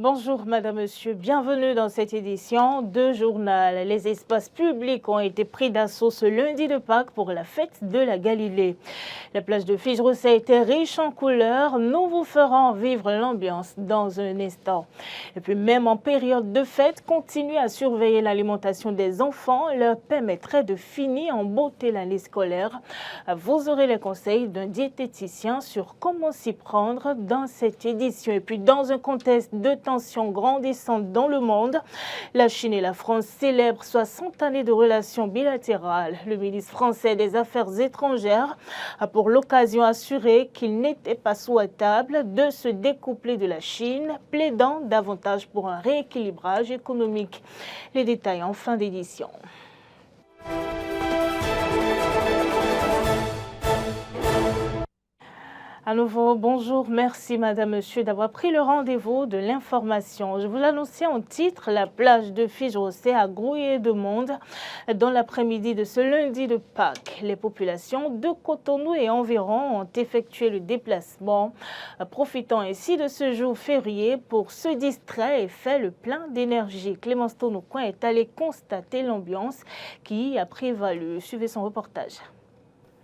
Bonjour Madame, Monsieur, bienvenue dans cette édition de Journal. Les espaces publics ont été pris d'assaut ce lundi de Pâques pour la fête de la Galilée. La plage de Figerousset était riche en couleurs, nous vous ferons vivre l'ambiance dans un instant. Et puis même en période de fête, continuer à surveiller l'alimentation des enfants leur permettrait de finir en beauté l'année scolaire. Vous aurez les conseils d'un diététicien sur comment s'y prendre dans cette édition. Et puis dans un contexte de tensions grandissantes dans le monde, la Chine et la France célèbrent 60 années de relations bilatérales. Le ministre français des Affaires étrangères a pour l'occasion assuré qu'il n'était pas souhaitable de se découpler de la Chine, plaidant davantage pour un rééquilibrage économique. Les détails en fin d'édition. À nouveau, bonjour, merci Madame, Monsieur d'avoir pris le rendez-vous de l'information. Je vous l'annonçais en titre, la plage de Figerousset a grouillé de monde dans l'après-midi de ce lundi de Pâques. Les populations de Cotonou et environ ont effectué le déplacement, profitant ainsi de ce jour férié pour se distraire et faire le plein d'énergie. Clémence Tonoucoin est allée constater l'ambiance qui a prévalu. Suivez son reportage.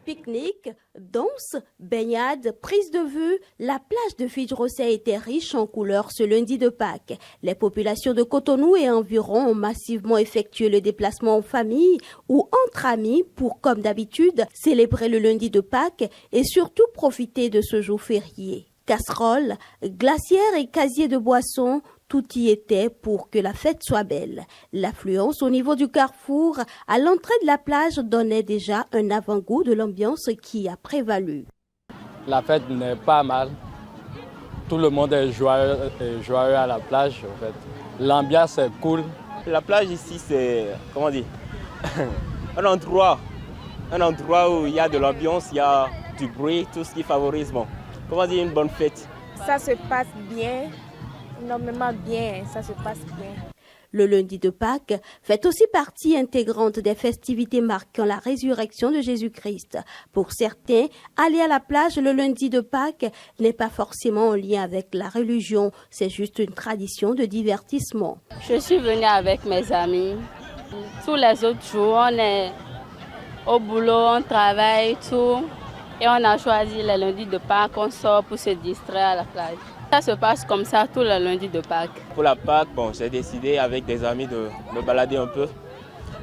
Pique-nique, danse, baignade, prise de vue, la plage de Figerousset était riche en couleurs ce lundi de Pâques. Les populations de Cotonou et environ ont massivement effectué le déplacement en famille ou entre amis pour, comme d'habitude, célébrer le lundi de Pâques et surtout profiter de ce jour férié. Casseroles, glacières et casiers de boissons, tout y était pour que la fête soit belle. L'affluence au niveau du carrefour à l'entrée de la plage donnait déjà un avant-goût de l'ambiance qui a prévalu. La fête n'est pas mal. Tout le monde est joyeux à la plage. En fait. L'ambiance est cool. La plage ici, c'est, comment dire, un endroit où il y a de l'ambiance, il y a du bruit, tout ce qui favorise, comment dire, une bonne fête. Ça se passe bien. Énormément bien, ça se passe bien. Le lundi de Pâques fait aussi partie intégrante des festivités marquant la résurrection de Jésus-Christ. Pour certains, aller à la plage le lundi de Pâques n'est pas forcément en lien avec la religion, c'est juste une tradition de divertissement. Je suis venue avec mes amis. Tous les autres jours, on est au boulot, on travaille, tout. Et on a choisi le lundi de Pâques, on sort pour se distraire à la plage. Ça se passe comme ça tout le lundi de Pâques. Pour la Pâques, j'ai décidé avec des amis de me balader un peu.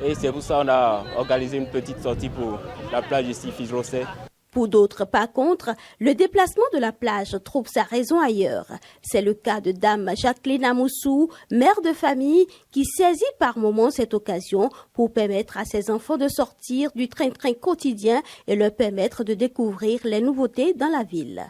Et c'est pour ça qu'on a organisé une petite sortie pour la plage ici, Figerousset. Pour d'autres, par contre, le déplacement de la plage trouve sa raison ailleurs. C'est le cas de Dame Jacqueline Amoussou, mère de famille, qui saisit par moments cette occasion pour permettre à ses enfants de sortir du train-train quotidien et leur permettre de découvrir les nouveautés dans la ville.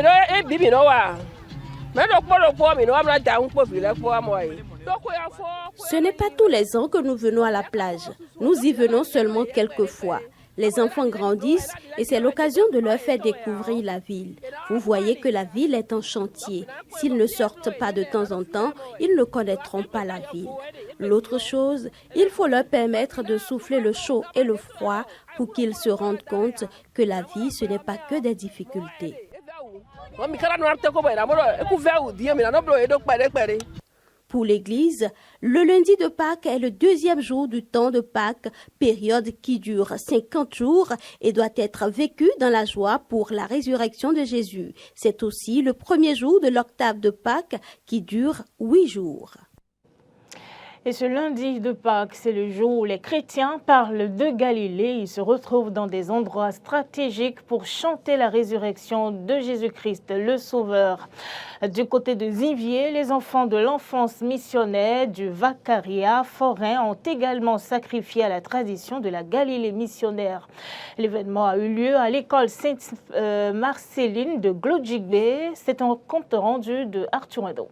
Ce n'est pas tous les ans que nous venons à la plage. Nous y venons seulement quelques fois. Les enfants grandissent et c'est l'occasion de leur faire découvrir la ville. Vous voyez que la ville est en chantier. S'ils ne sortent pas de temps en temps, ils ne connaîtront pas la ville. L'autre chose, il faut leur permettre de souffler le chaud et le froid pour qu'ils se rendent compte que la vie, ce n'est pas que des difficultés. Pour l'Église, le lundi de Pâques est le deuxième jour du temps de Pâques, période qui dure 50 jours et doit être vécue dans la joie pour la résurrection de Jésus. C'est aussi le premier jour de l'octave de Pâques qui dure 8 jours. Et ce lundi de Pâques, c'est le jour où les chrétiens parlent de Galilée. Ils se retrouvent dans des endroits stratégiques pour chanter la résurrection de Jésus-Christ, le Sauveur. Du côté de Zivier, les enfants de l'enfance missionnaire du Vacaria forain ont également sacrifié à la tradition de la Galilée missionnaire. L'événement a eu lieu à l'école Sainte-Marcéline de Glodjigbe. C'est un compte rendu de Arthur Endo.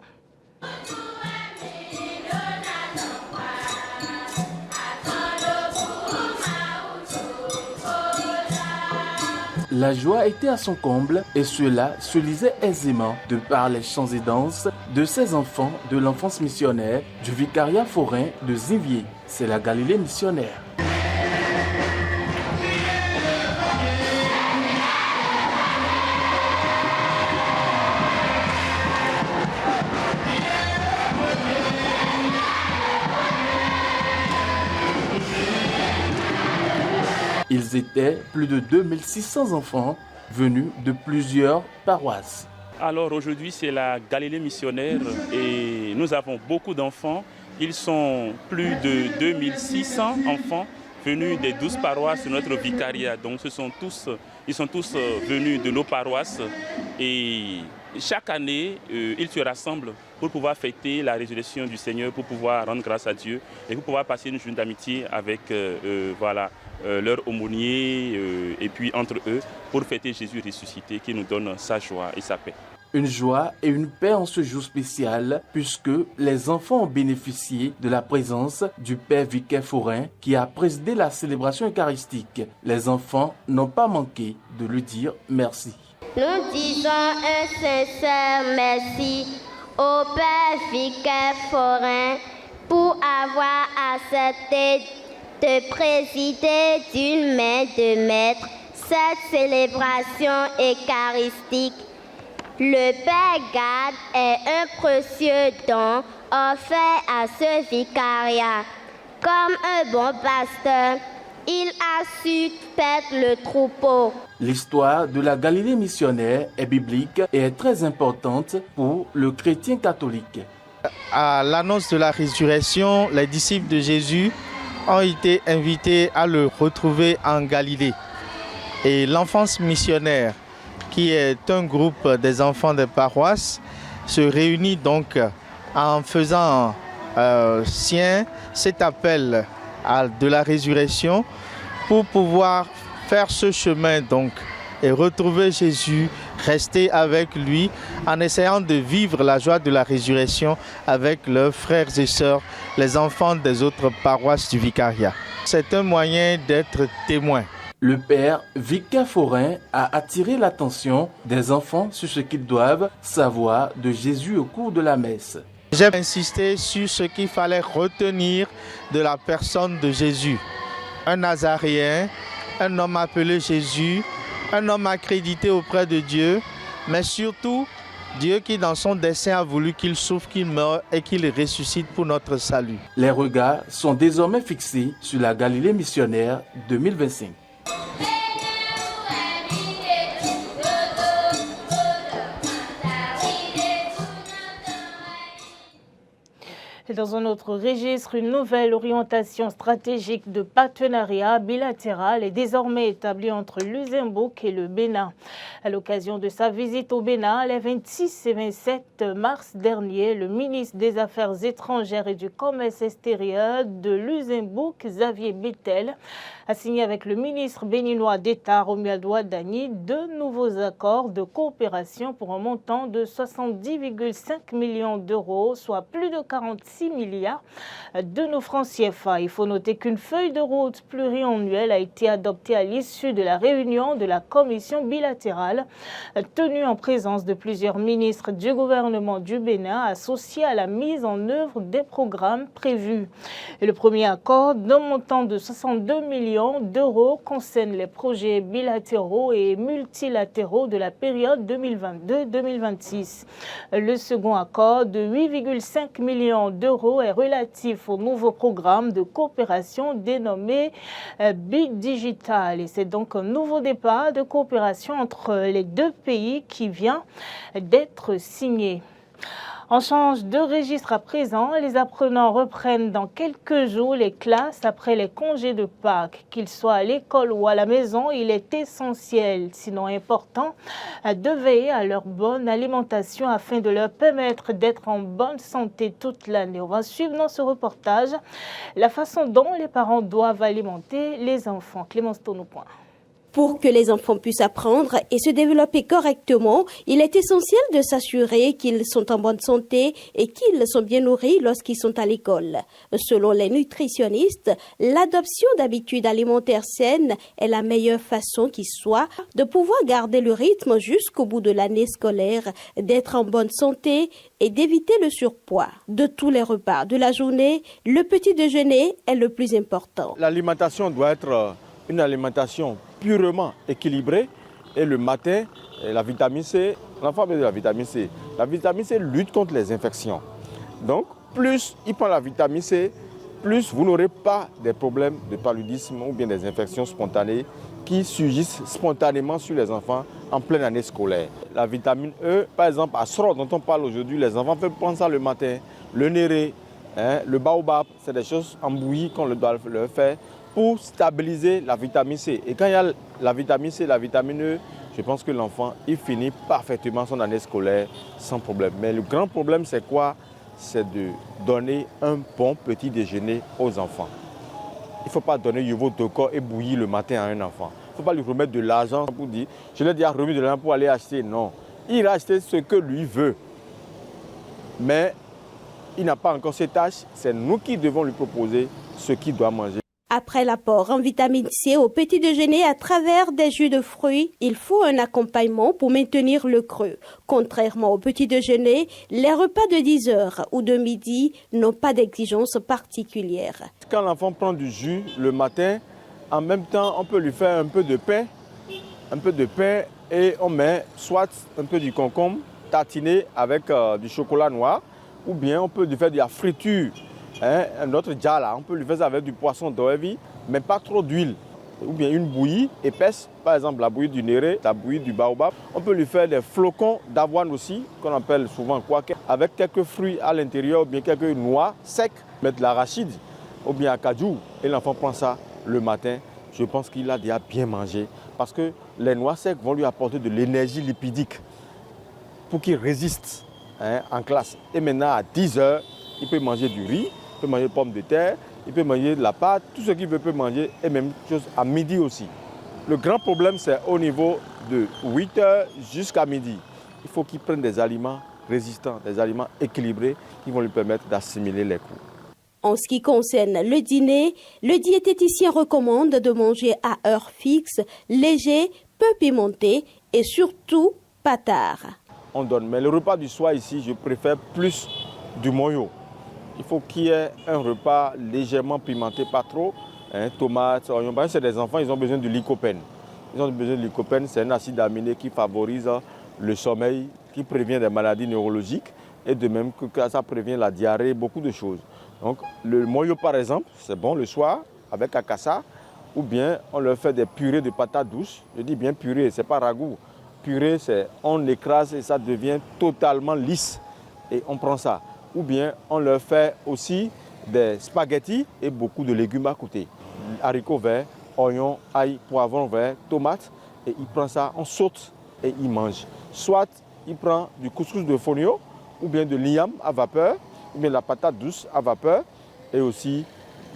La joie était à son comble et cela se lisait aisément de par les chants et danses de ces enfants de l'enfance missionnaire du vicariat forain de Zivier. C'est la Galilée missionnaire. Ils étaient plus de 2600 enfants venus de plusieurs paroisses. Alors aujourd'hui, c'est la Galilée missionnaire et nous avons beaucoup d'enfants. Ils sont plus de 2600 enfants venus des 12 paroisses de notre vicariat. Donc ils sont tous venus de nos paroisses et chaque année, ils se rassemblent pour pouvoir fêter la résurrection du Seigneur, pour pouvoir rendre grâce à Dieu et pour pouvoir passer une journée d'amitié avec leur aumônier et puis entre eux pour fêter Jésus ressuscité qui nous donne sa joie et sa paix. Une joie et une paix en ce jour spécial puisque les enfants ont bénéficié de la présence du Père vicaire forain qui a présidé la célébration eucharistique. Les enfants n'ont pas manqué de lui dire merci. Nous disons un sincère merci au Père vicaire forain pour avoir accepté de présider d'une main de maître cette célébration eucharistique. Le Père Gad est un précieux don offert à ce vicariat. Comme un bon pasteur, il a su paître le troupeau. L'histoire de la Galilée missionnaire est biblique et est très importante pour le chrétien catholique. À l'annonce de la résurrection, les disciples de Jésus ont été invités à le retrouver en Galilée. Et l'enfance missionnaire, qui est un groupe des enfants des paroisses, se réunit donc en faisant sien cet appel de la résurrection pour pouvoir faire ce chemin donc et retrouver Jésus, rester avec lui en essayant de vivre la joie de la résurrection avec leurs frères et sœurs, les enfants des autres paroisses du vicariat. C'est un moyen d'être témoin. Le Père vicaire forain a attiré l'attention des enfants sur ce qu'ils doivent savoir de Jésus au cours de la messe. J'ai insisté sur ce qu'il fallait retenir de la personne de Jésus. Un Nazaréen, un homme appelé Jésus, un homme accrédité auprès de Dieu, mais surtout Dieu qui dans son dessein a voulu qu'il souffre, qu'il meure et qu'il ressuscite pour notre salut. Les regards sont désormais fixés sur la Galilée missionnaire 2025. Dans un autre registre, une nouvelle orientation stratégique de partenariat bilatéral est désormais établie entre Luxembourg et le Bénin. À l'occasion de sa visite au Bénin, les 26 et 27 mars dernier, le ministre des Affaires étrangères et du Commerce extérieur de Luxembourg, Xavier Bettel, a signé avec le ministre béninois d'État, Romuald Wadani, 2 nouveaux accords de coopération pour un montant de 70,5 millions d'euros, soit plus de 46 milliards de nos francs CFA. Il faut noter qu'une feuille de route pluriannuelle a été adoptée à l'issue de la réunion de la commission bilatérale tenue en présence de plusieurs ministres du gouvernement du Bénin associés à la mise en œuvre des programmes prévus. Et le premier accord d'un montant de 62 millions d'euros concerne les projets bilatéraux et multilatéraux de la période 2022-2026. Le second accord de 8,5 millions d'euros est relatif au nouveau programme de coopération dénommé Big Digital. Et c'est donc un nouveau départ de coopération entre les deux pays qui vient d'être signé. On change de registre à présent. Les apprenants reprennent dans quelques jours les classes après les congés de Pâques. Qu'ils soient à l'école ou à la maison, il est essentiel, sinon important, de veiller à leur bonne alimentation afin de leur permettre d'être en bonne santé toute l'année. On va suivre dans ce reportage la façon dont les parents doivent alimenter les enfants. Clémence Tonopoint. Pour que les enfants puissent apprendre et se développer correctement, il est essentiel de s'assurer qu'ils sont en bonne santé et qu'ils sont bien nourris lorsqu'ils sont à l'école. Selon les nutritionnistes, l'adoption d'habitudes alimentaires saines est la meilleure façon qui soit de pouvoir garder le rythme jusqu'au bout de l'année scolaire, d'être en bonne santé et d'éviter le surpoids. De tous les repas de la journée, le petit déjeuner est le plus important. L'alimentation doit être une alimentation purement équilibrée et le matin, la vitamine C, l'enfant a besoin de la vitamine C. La vitamine C lutte contre les infections. Donc, plus il prend la vitamine C, plus vous n'aurez pas des problèmes de paludisme ou bien des infections spontanées qui surgissent spontanément sur les enfants en pleine année scolaire. La vitamine E, par exemple, à Sro, dont on parle aujourd'hui, les enfants peuvent prendre ça le matin. Le néré, le baobab, c'est des choses en bouillie qu'on doit leur faire pour stabiliser la vitamine C. Et quand il y a la vitamine C, la vitamine E, je pense que l'enfant, il finit parfaitement son année scolaire sans problème. Mais le grand problème, c'est quoi? C'est de donner un bon petit déjeuner aux enfants. Il ne faut pas donner yovo toko et bouillie le matin à un enfant. Il ne faut pas lui remettre de l'argent pour dire, je lui ai déjà remis de l'argent pour aller acheter. Non, il ira acheter ce que lui veut. Mais il n'a pas encore ses tâches, c'est nous qui devons lui proposer ce qu'il doit manger. Après l'apport en vitamine C au petit déjeuner à travers des jus de fruits, il faut un accompagnement pour maintenir le creux. Contrairement au petit déjeuner, les repas de 10 heures ou de midi n'ont pas d'exigence particulière. Quand l'enfant prend du jus le matin, en même temps, on peut lui faire un peu de pain et on met soit un peu du concombre tatiné avec du chocolat noir, ou bien on peut lui faire de la friture. Un autre djala, on peut lui faire ça avec du poisson d'oevi, mais pas trop d'huile. Ou bien une bouillie épaisse, par exemple la bouillie du néré, la bouillie du baobab. On peut lui faire des flocons d'avoine aussi, qu'on appelle souvent kwake, avec quelques fruits à l'intérieur, ou bien quelques noix secs, mettre de l'arachide, ou bien acajou. Et l'enfant prend ça le matin. Je pense qu'il a déjà bien mangé, parce que les noix secs vont lui apporter de l'énergie lipidique pour qu'il résiste en classe. Et maintenant, à 10 heures, il peut manger du riz, il peut manger des pommes de terre, il peut manger de la pâte, tout ce qu'il veut peut manger, et même chose à midi aussi. Le grand problème, c'est au niveau de 8 heures jusqu'à midi. Il faut qu'il prenne des aliments résistants, des aliments équilibrés qui vont lui permettre d'assimiler les coups. En ce qui concerne le dîner, le diététicien recommande de manger à heure fixe, léger, peu pimenté et surtout pas tard. On donne, mais le repas du soir ici, je préfère plus du moyo. Il faut qu'il y ait un repas légèrement pimenté, pas trop. Tomates, oignons. C'est des enfants, ils ont besoin de lycopène. Ils ont besoin de lycopène, c'est un acide aminé qui favorise le sommeil, qui prévient des maladies neurologiques et de même que ça prévient la diarrhée, beaucoup de choses. Donc le moyo par exemple, c'est bon le soir avec akassa, ou bien on leur fait des purées de patates douces. Je dis bien purée, c'est pas ragoût. Purée, c'est on l'écrase et ça devient totalement lisse et on prend ça. Ou bien on leur fait aussi des spaghettis et beaucoup de légumes à côté. Haricots verts, oignons, ail, poivrons verts, tomates. Et il prend ça, on saute et il mange. Soit il prend du couscous de fonio, ou bien de l'igname à vapeur, ou bien de la patate douce à vapeur. Et aussi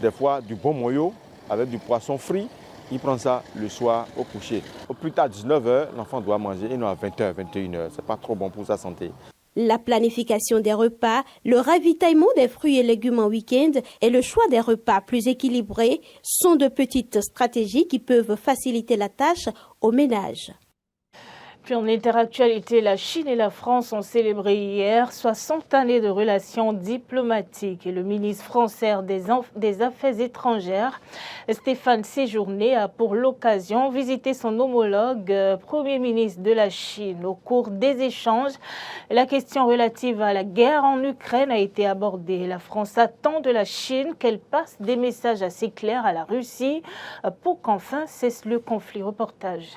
des fois du bon moyo avec du poisson frit. Il prend ça le soir au coucher. Au plus tard 19h, l'enfant doit manger et non à 20h, 21h. Ce n'est pas trop bon pour sa santé. La planification des repas, le ravitaillement des fruits et légumes en week-end et le choix des repas plus équilibrés sont de petites stratégies qui peuvent faciliter la tâche au ménage. Puis en interactualité, la Chine et la France ont célébré hier 60 années de relations diplomatiques. Et le ministre français des Affaires étrangères, Stéphane Séjourné, a pour l'occasion visité son homologue Premier ministre de la Chine. Au cours des échanges, la question relative à la guerre en Ukraine a été abordée. La France attend de la Chine qu'elle passe des messages assez clairs à la Russie pour qu'enfin cesse le conflit. Reportage.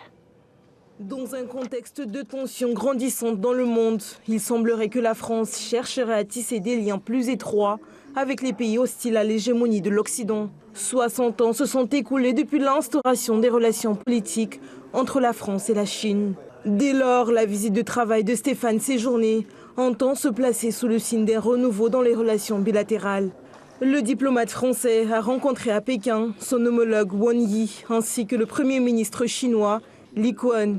Dans un contexte de tensions grandissantes dans le monde, il semblerait que la France chercherait à tisser des liens plus étroits avec les pays hostiles à l'hégémonie de l'Occident. 60 ans se sont écoulés depuis l'instauration des relations politiques entre la France et la Chine. Dès lors, la visite de travail de Stéphane Séjourné entend se placer sous le signe d'un renouveau dans les relations bilatérales. Le diplomate français a rencontré à Pékin son homologue Wang Yi ainsi que le Premier ministre chinois Li Qiang.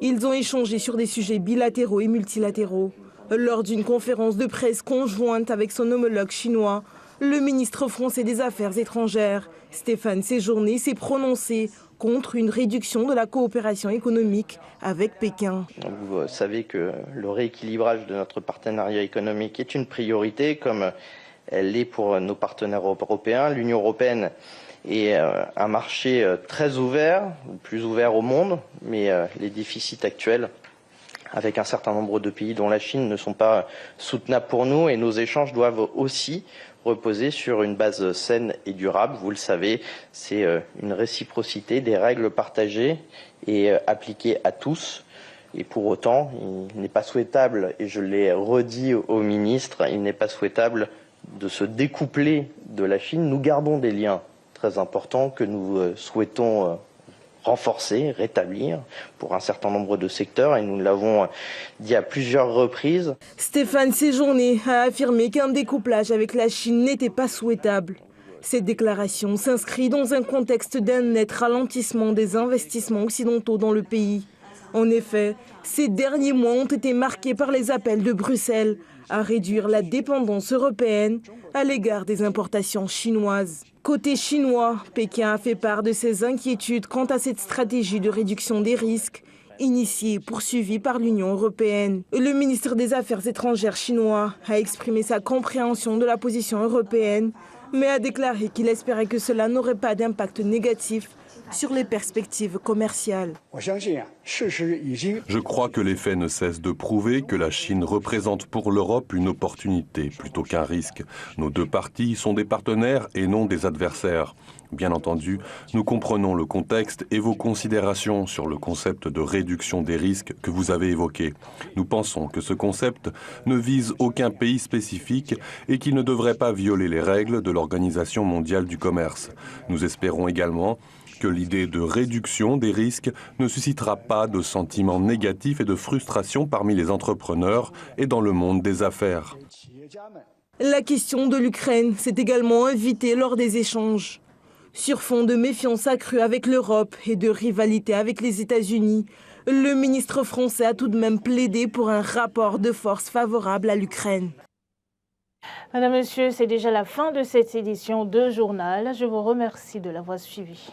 Ils ont échangé sur des sujets bilatéraux et multilatéraux. Lors d'une conférence de presse conjointe avec son homologue chinois, le ministre français des Affaires étrangères, Stéphane Séjourné, s'est prononcé contre une réduction de la coopération économique avec Pékin. Vous savez que le rééquilibrage de notre partenariat économique est une priorité, comme elle l'est pour nos partenaires européens. L'Union européenne est un marché très ouvert, ou plus ouvert au monde, mais les déficits actuels avec un certain nombre de pays dont la Chine ne sont pas soutenables pour nous, et nos échanges doivent aussi reposer sur une base saine et durable. Vous le savez, c'est une réciprocité, des règles partagées et appliquées à tous. Et pour autant, il n'est pas souhaitable, et je l'ai redit au ministre, il n'est pas souhaitable de se découpler de la Chine. Nous gardons des liens très importants que nous souhaitons renforcer, rétablir pour un certain nombre de secteurs, et nous l'avons dit à plusieurs reprises. Stéphane Séjourné a affirmé qu'un découplage avec la Chine n'était pas souhaitable. Cette déclaration s'inscrit dans un contexte d'un net ralentissement des investissements occidentaux dans le pays. En effet, ces derniers mois ont été marqués par les appels de Bruxelles à réduire la dépendance européenne à l'égard des importations chinoises. Côté chinois, Pékin a fait part de ses inquiétudes quant à cette stratégie de réduction des risques initiée et poursuivie par l'Union européenne. Le ministre des Affaires étrangères chinois a exprimé sa compréhension de la position européenne, mais a déclaré qu'il espérait que cela n'aurait pas d'impact négatif sur les perspectives commerciales. Je crois que les faits ne cessent de prouver que la Chine représente pour l'Europe une opportunité plutôt qu'un risque. Nos deux parties sont des partenaires et non des adversaires. Bien entendu, nous comprenons le contexte et vos considérations sur le concept de réduction des risques que vous avez évoqué. Nous pensons que ce concept ne vise aucun pays spécifique et qu'il ne devrait pas violer les règles de l'Organisation mondiale du commerce. Nous espérons également que l'idée de réduction des risques ne suscitera pas de sentiments négatifs et de frustration parmi les entrepreneurs et dans le monde des affaires. La question de l'Ukraine s'est également invitée lors des échanges. Sur fond de méfiance accrue avec l'Europe et de rivalité avec les États-Unis, le ministre français a tout de même plaidé pour un rapport de force favorable à l'Ukraine. Madame, Monsieur, c'est déjà la fin de cette édition de Journal. Je vous remercie de l'avoir suivi.